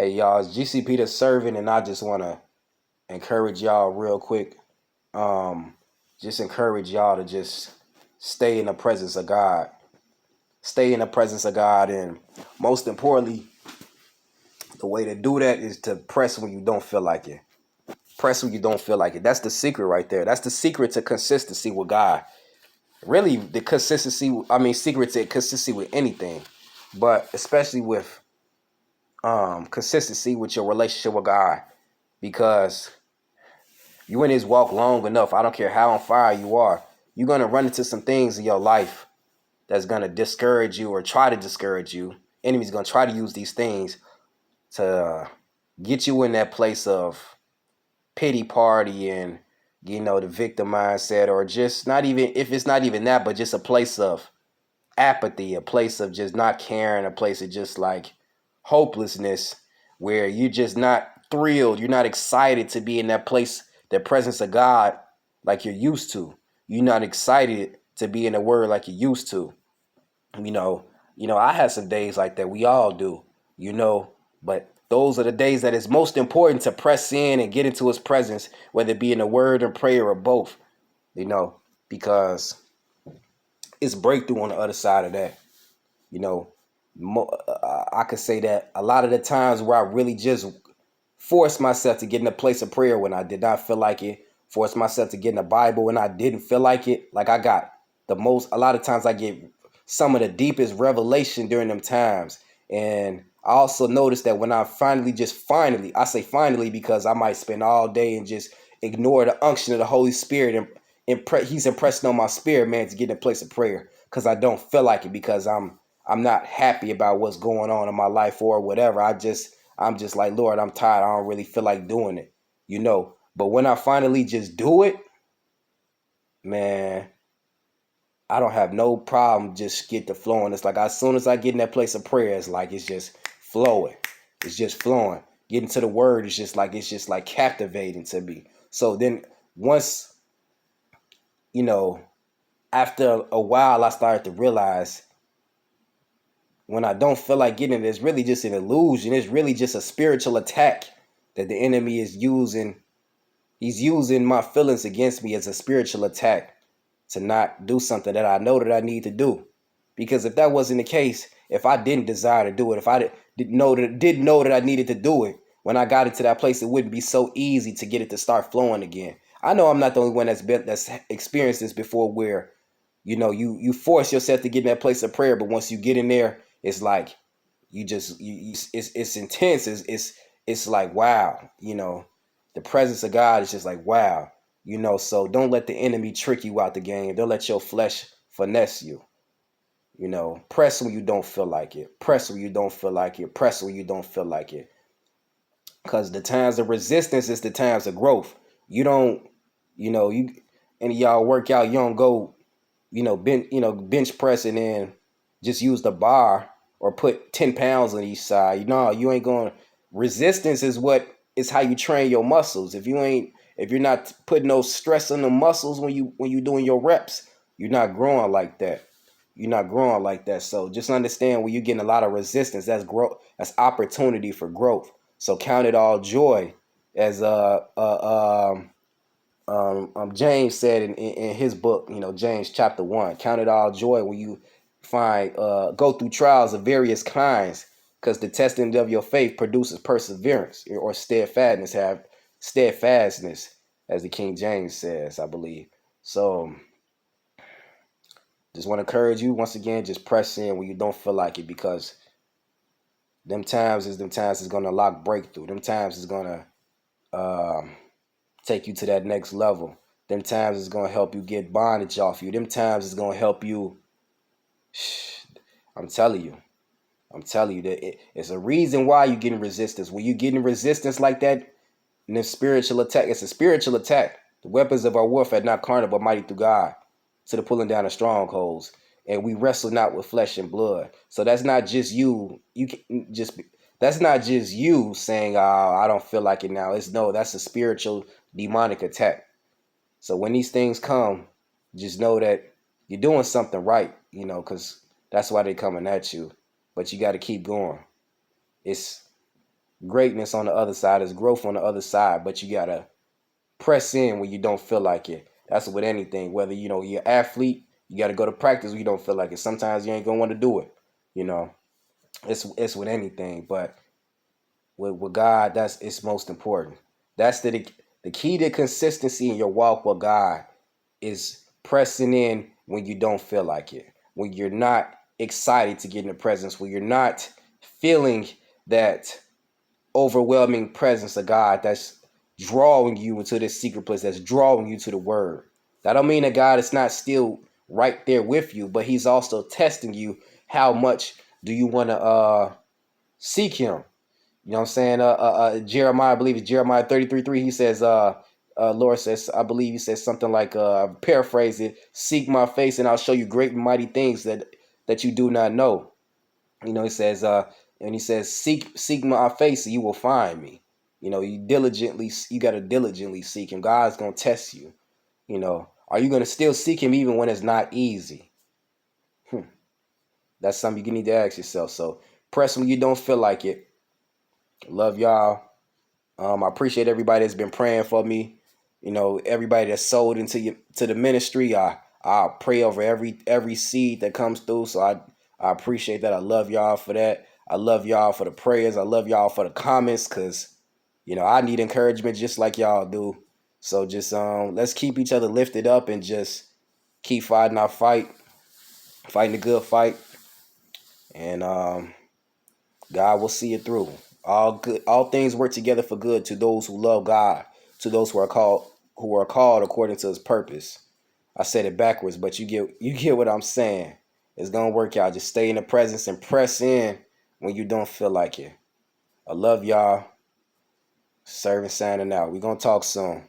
Hey y'all, it's GCP the servant, and I just want to encourage y'all real quick. Um, just encourage y'all to just stay in the presence of God. Stay in the presence of God, and most importantly, the way to do that is to press when you don't feel like it. Press when you don't feel like it. That's the secret right there. That's the secret to consistency with God. Really, the consistency. I mean, secret to consistency with anything, but especially with consistency with your relationship with God, because you in his walk long enough, I don't care how on fire you are, you're gonna run into some things in your life that's gonna discourage you or try to discourage you. Enemy's gonna try to use these things to get you in that place of pity party and the victim mindset, or just not even, if it's not even that, but just a place of apathy, a place of just not caring, a place of just like hopelessness, where you're just not thrilled, you're not excited to be in that place, that presence of God, like you're used to. You're not excited to be in the word like you used to. You know, I had some days like that. We all do, but those are the days that it's most important to press in and get into his presence, whether it be in the word or prayer or both, you know, because it's breakthrough on the other side of that. You know, I could say that a lot of the times where I really just forced myself to get in a place of prayer when I did not feel like it, forced myself to get in the Bible when I didn't feel like it. Like I got a lot of times I get some of the deepest revelation during them times. And I also noticed that when I finally, I say finally because I might spend all day and just ignore the unction of the Holy Spirit, and he's impressing on my spirit, man, to get in a place of prayer because I don't feel like it, because I'm not happy about what's going on in my life or whatever. I'm just like, Lord, I'm tired. I don't really feel like doing it. But when I finally just do it, man, I don't have no problem just get the flowing. It's like as soon as I get in that place of prayer, it's like it's just flowing. It's just flowing. Getting to the word is just like captivating to me. So then once, you know, after a while, I started to realize when I don't feel like getting it, it's really just an illusion. It's really just a spiritual attack that the enemy is using. He's using my feelings against me as a spiritual attack to not do something that I know that I need to do. Because if that wasn't the case, if I didn't desire to do it, if I didn't know that I needed to do it, when I got into that place, it wouldn't be so easy to get it to start flowing again. I know I'm not the only one that's experienced this before, where you force yourself to get in that place of prayer, but once you get in there, it's like it's intense. It's like, wow, the presence of God is just like, wow. So don't let the enemy trick you out the game. Don't let your flesh finesse you. Press when you don't feel like it. Press when you don't feel like it. Press when you don't feel like it. Because the times of resistance is the times of growth. You don't, you any of y'all work out, you don't go, bench pressing and just use the bar or put 10 pounds on each side. You ain't going. Resistance is how you train your muscles. If you're not putting no stress on the muscles when you doing your reps, you're not growing like that. You're not growing like that. So just understand, when you're getting a lot of resistance, that's growth. That's opportunity for growth. So count it all joy, as James said in his book, James chapter 1. Count it all joy when you go through trials of various kinds, because the testing of your faith produces perseverance or steadfastness, as the King James says, I believe. So just want to encourage you once again, just press in when you don't feel like it, because them times is going to unlock breakthrough. Them times is going to take you to that next level. Them times is going to help you get bondage off you. Them times is going to help you. I'm telling you that it's a reason why you're getting resistance. When you're getting resistance like that, and the spiritual attack, it's a spiritual attack. The weapons of our warfare are not carnal, but mighty through God, to the pulling down of strongholds. And we wrestle not with flesh and blood. So that's not just you. That's not just you saying, "Oh, I don't feel like it now." That's a spiritual demonic attack. So when these things come, just know that you're doing something right, because that's why they're coming at you. But you got to keep going. It's greatness on the other side. There's growth on the other side, but you gotta press in when you don't feel like it. That's with anything. Whether you're an athlete, you gotta go to practice when you don't feel like it. Sometimes you ain't gonna want to do it. You know, it's with anything, but with God, it's most important. That's the key to consistency in your walk with God is pressing in when you don't feel like it, when you're not excited to get in the presence, when you're not feeling that overwhelming presence of God that's drawing you into this secret place, that's drawing you to the word. That don't mean that God is not still right there with you, but he's also testing you. How much do you want to seek him? You know what I'm saying? Jeremiah, I believe it's Jeremiah 33:3. He says, Lord says, I believe he says something like, paraphrase it, seek my face and I'll show you great and mighty things that you do not know. He says, and he says, seek my face and you will find me. You got to diligently seek him. God's going to test you. Are you going to still seek him even when it's not easy? That's something you need to ask yourself. So press when you don't feel like it. Love y'all. I appreciate everybody that's been praying for me. Everybody that's sold to the ministry. I pray over every seed that comes through. So I appreciate that. I love y'all for that. I love y'all for the prayers. I love y'all for the comments, because I need encouragement just like y'all do. So just let's keep each other lifted up and just keep fighting our fighting the good fight, and God will see it through. All things work together for good to those who love God, to those who are called according to his purpose. I said it backwards, but you get what I'm saying. It's gonna work out. Just stay in the presence and press in when you don't feel like it. I love y'all. Serving signing out. We're gonna talk soon.